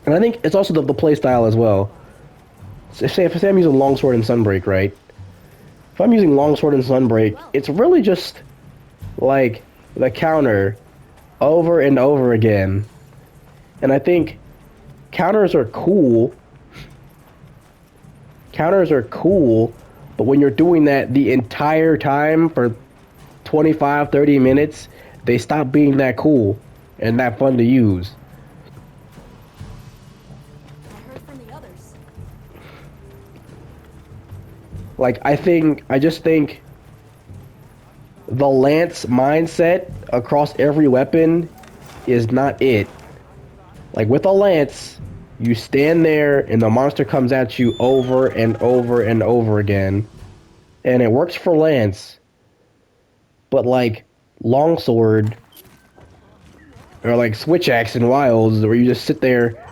And I think it's also the play style as well. So say I'm using longsword and sunbreak, right? If I'm using longsword and sunbreak, it's really just like the counter over and over again. And I think counters are cool. Counters are cool, but when you're doing that the entire time for 25, 30 minutes, they stop being that cool and that fun to use. I heard from the others. Like I just think the lance mindset across every weapon is not it. Like with a lance, you stand there and the monster comes at you over and over and over again. And it works for lance, but like longsword or like switch axe in wilds where you just sit there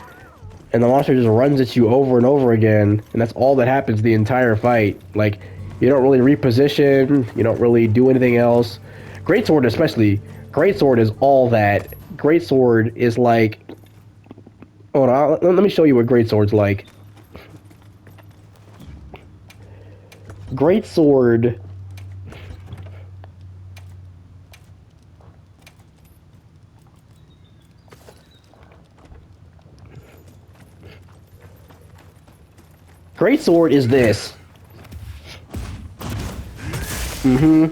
and the monster just runs at you over and over again, and that's all that happens the entire fight. Like, you don't really reposition, you don't really do anything else. Greatsword especially, Greatsword is all that. Greatsword is like, hold on, let me show you what Greatsword's like. Greatsword, Greatsword is this. Mm-hmm.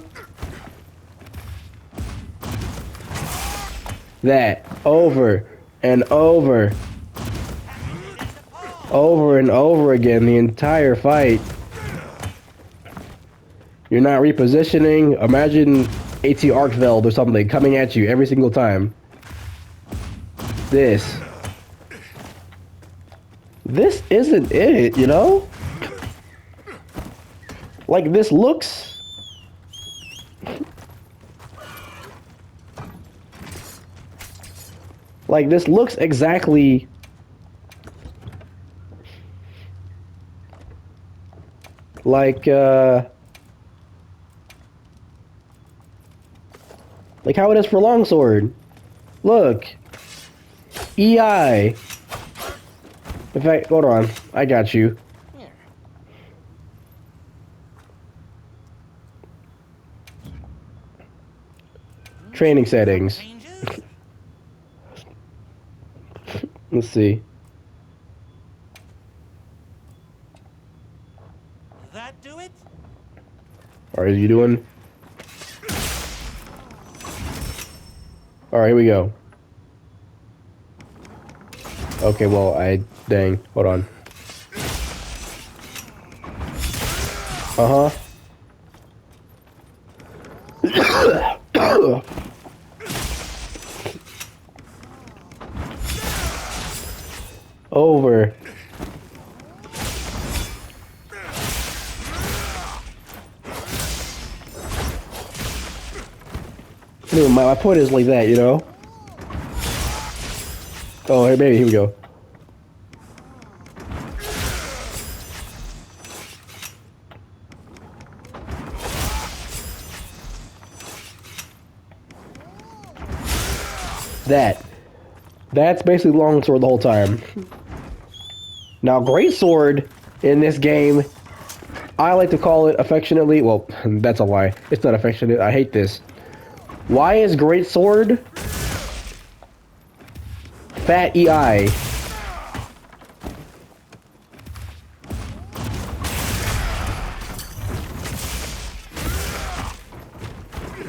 That over and over, over and over again the entire fight. You're not repositioning. Imagine AT Arcveld or something coming at you every single time. This. This isn't it, you know? Like, this looks... Like, this looks exactly... Like how it is for longsword. Look. EI. In fact, hold on. I got you. Training settings. Let's see. That do it? Alright, you doing? Alright, here we go. Okay, well, dang. Hold on. Uh-huh. Over. Anyway, my point is like that, you know? Oh, hey, baby, here we go. That's basically longsword the whole time. Now, greatsword in this game, I like to call it affectionately. Well, that's a lie. It's not affectionate. I hate this. Why is greatsword fat EI?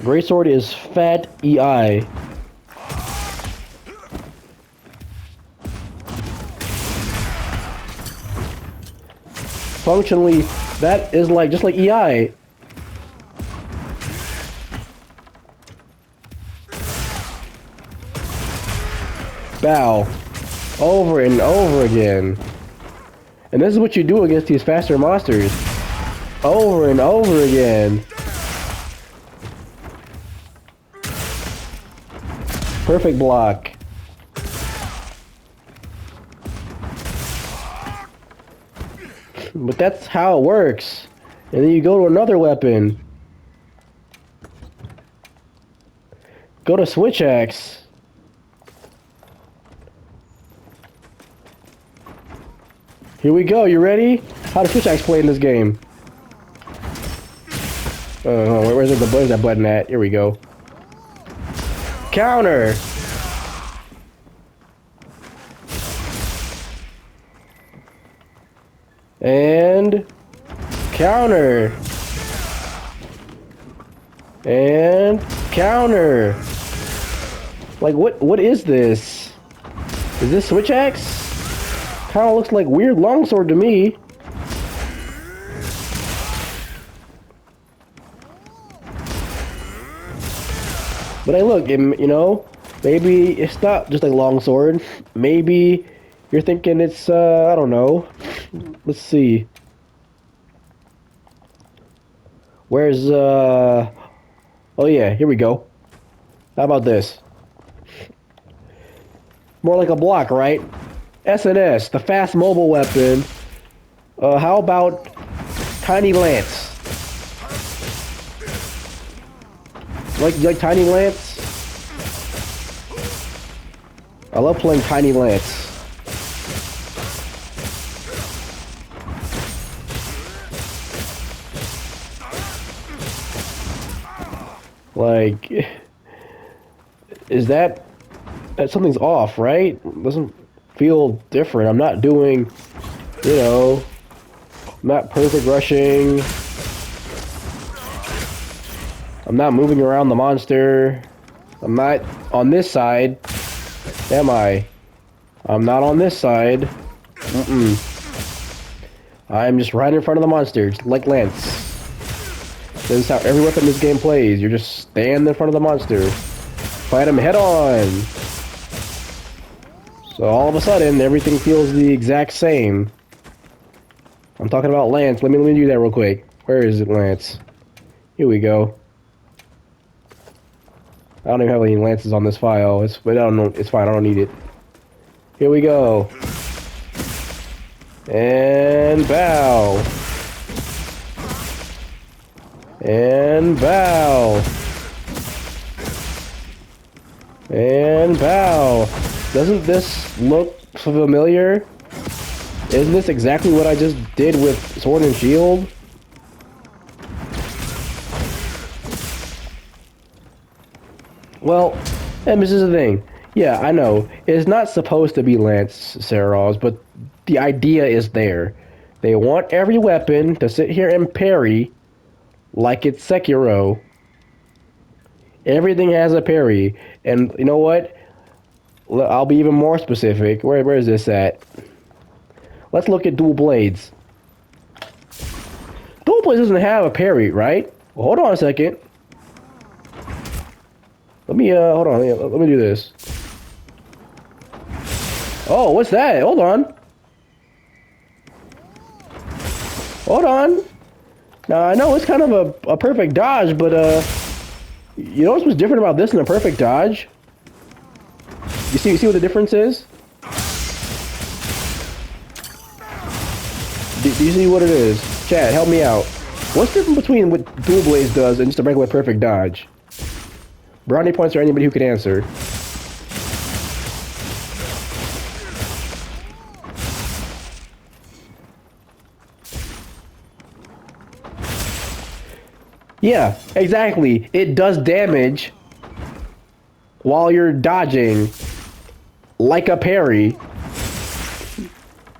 Greatsword is fat EI. Functionally, that is like just like EI. Bow. Over and over again. And this is what you do against these faster monsters. Over and over again. Perfect block. But that's how it works. And then you go to another weapon. Go to switch axe. Here we go. You ready? How does switch axe play in this game? Where's that button at? Here we go. Counter. And counter. And counter. Like what is this? Is this switch axe? Kinda looks like weird longsword to me. But hey, look, you know, maybe it's not just a longsword. Maybe you're thinking it's, I don't know. Let's see. Where's, oh yeah, here we go. How about this? More like a block, right? SNS, the fast mobile weapon. How about Tiny Lance? You like Tiny Lance? I love playing Tiny Lance. Like, is that something's off, right? Doesn't feel different. I'm not doing, you know, not perfect rushing. I'm not moving around the monster. I'm not on this side. Am I? I'm not on this side. I'm just right in front of the monster, just like Lance. This is how every weapon in this game plays. You're just stand in front of the monster. Fight him head on. So all of a sudden, everything feels the exact same. I'm talking about Lance. Let me do that real quick. Where is it, Lance? Here we go. I don't even have any lances on this file. But I don't know. It's fine. I don't need it. Here we go. And bow. And bow. And bow. Doesn't this look familiar? Isn't this exactly what I just did with Sword and Shield? Well, and this is the thing. Yeah, I know. It's not supposed to be Lance Serros, but the idea is there. They want every weapon to sit here and parry like it's Sekiro. Everything has a parry. And you know what? I'll be even more specific. Where is this at? Let's look at Dual Blades. Dual Blades doesn't have a parry, right? Well, hold on a second. Let me, hold on. Let me do this. Oh, what's that? Hold on. Hold on. Now, I know it's kind of a perfect dodge, but, you know what's different about this than a perfect dodge? You see what the difference is? Do you see what it is? Chad, help me out. What's different between what Dual Blades does and just a regular perfect dodge? Brownie points for anybody who can answer. Yeah, exactly. It does damage while you're dodging like a parry.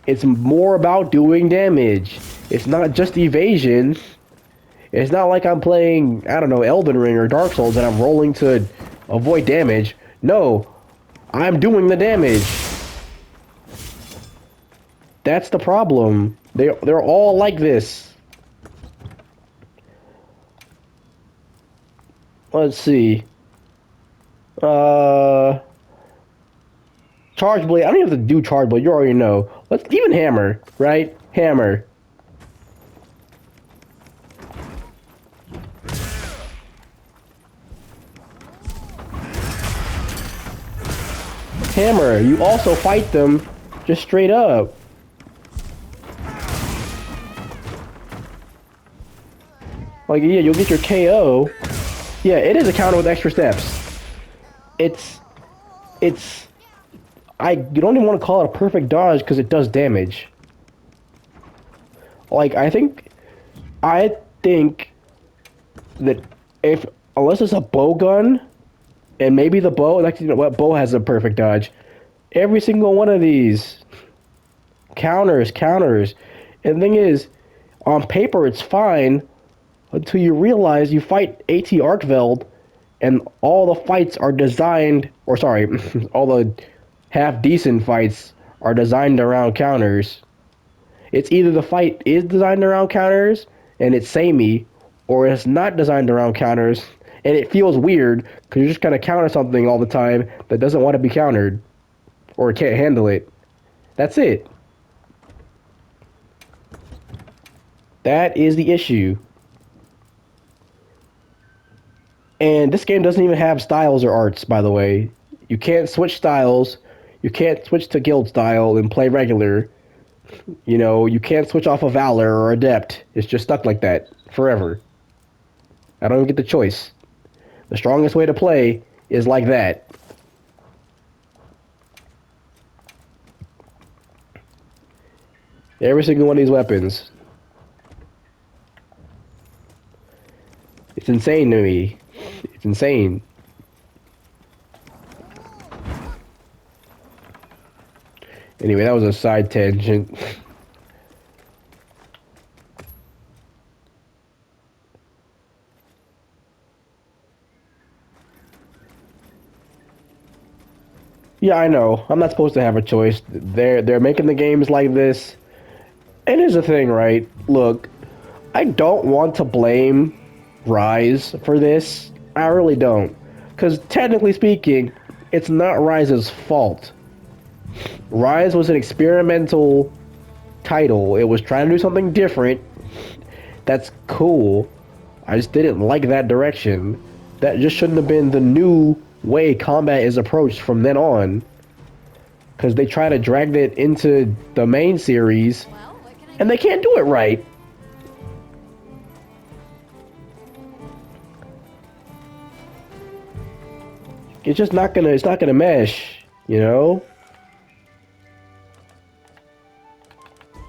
It's more about doing damage. It's not just evasion. It's not like I'm playing, I don't know, Elden Ring or Dark Souls and I'm rolling to avoid damage. No, I'm doing the damage. That's the problem. They're all like this. Let's see. Charge Blade. I don't even have to do Charge Blade. You already know. Let's even Hammer, right? Hammer. Hammer. You also fight them just straight up. Like, yeah, you'll get your KO. Yeah, it is a counter with extra steps. You don't even want to call it a perfect dodge because it does damage. Like I think that if unless it's a bow gun and maybe the bow, like you know what, bow has a perfect dodge. Every single one of these counters. And the thing is, on paper it's fine until you realize you fight AT Arkveld and all the fights are designed, or sorry, all the half decent fights are designed around counters. It's either the fight is designed around counters and it's samey, or it's not designed around counters and it feels weird because you're just gonna counter something all the time that doesn't want to be countered or can't handle it. That's it. That is the issue. And this game doesn't even have styles or arts, by the way. You can't switch styles. You can't switch to guild style and play regular. You know, you can't switch off of Valor or Adept. It's just stuck like that forever. I don't even get the choice. The strongest way to play is like that. Every single one of these weapons. It's insane to me. It's insane. Anyway, that was a side tangent. Yeah, I know. I'm not supposed to have a choice. They're making the games like this. And here's the thing, right? Look, I don't want to blame Rise for this. I really don't. Because technically speaking, it's not Rise's fault. Rise was an experimental title. It was trying to do something different. That's cool. I just didn't like that direction. That just shouldn't have been the new way combat is approached from then on. Because they try to drag it into the main series, Well, what can I and do? they can't do it right. It's just not gonna. It's not gonna mesh. You know.